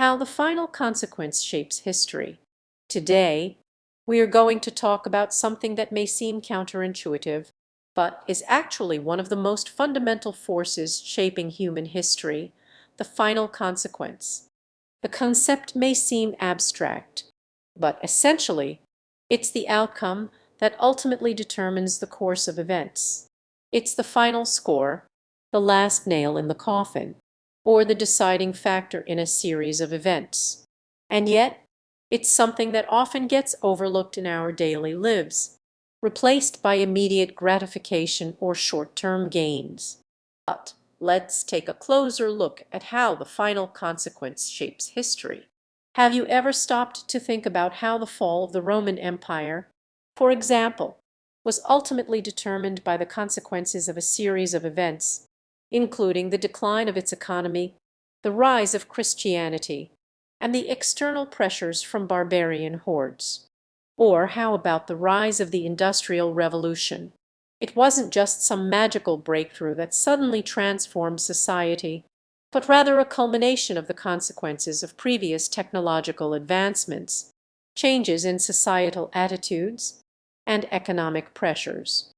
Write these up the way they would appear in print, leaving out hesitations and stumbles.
How the final consequence shapes history. Today, we are going to talk about something that may seem counterintuitive, but is actually one of the most fundamental forces shaping human history: the final consequence. The concept may seem abstract, but essentially, it's the outcome that ultimately determines the course of events. It's the final score, the last nail in the coffin, or the deciding factor in a series of events. And yet, it's something that often gets overlooked in our daily lives, replaced by immediate gratification or short-term gains. But let's take a closer look at how the final consequence shapes history. Have you ever stopped to think about how the fall of the Roman Empire, for example, was ultimately determined by the consequences of a series of events, including the decline of its economy, the rise of Christianity, and the external pressures from barbarian hordes? Or how about the rise of the Industrial Revolution? It wasn't just some magical breakthrough that suddenly transformed society, but rather a culmination of the consequences of previous technological advancements, changes in societal attitudes, and economic pressures.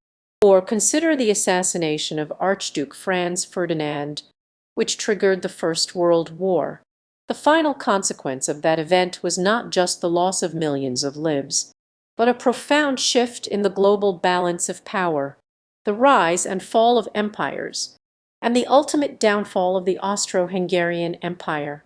Or consider the assassination of Archduke Franz Ferdinand, which triggered the First World War. The final consequence of that event was not just the loss of millions of lives, but a profound shift in the global balance of power, the rise and fall of empires, and the ultimate downfall of the Austro-Hungarian Empire.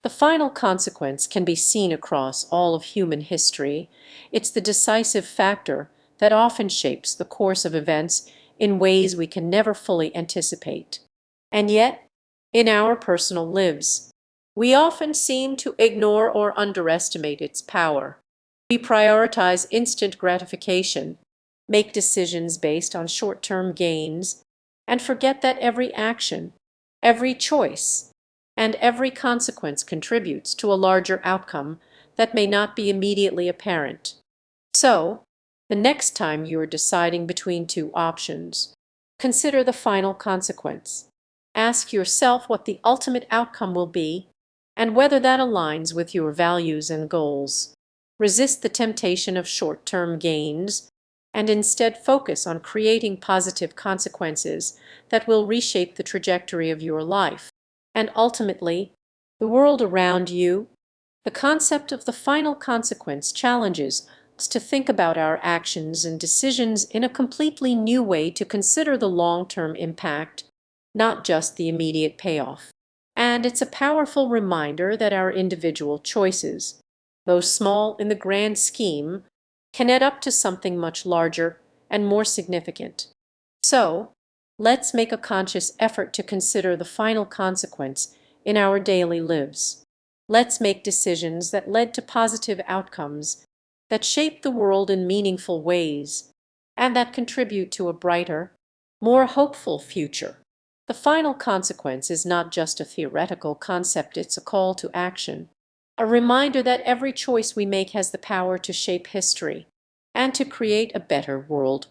The final consequence can be seen across all of human history. It's the decisive factor that often shapes the course of events in ways we can never fully anticipate. And yet, in our personal lives, we often seem to ignore or underestimate its power. We prioritize instant gratification, make decisions based on short-term gains, and forget that every action, every choice, and every consequence contributes to a larger outcome that may not be immediately apparent. So, the next time you are deciding between two options, consider the final consequence. Ask yourself what the ultimate outcome will be and whether that aligns with your values and goals. Resist the temptation of short-term gains and instead focus on creating positive consequences that will reshape the trajectory of your life and ultimately the world around you. The concept of the final consequence challenges us to think about our actions and decisions in a completely new way, to consider the long-term impact, not just the immediate payoff. And it's a powerful reminder that our individual choices, though small in the grand scheme, can add up to something much larger and more significant. So, let's make a conscious effort to consider the final consequence in our daily lives. Let's make decisions that lead to positive outcomes, that shape the world in meaningful ways, and that contribute to a brighter, more hopeful future. The final consequence is not just a theoretical concept, it's a call to action, a reminder that every choice we make has the power to shape history and to create a better world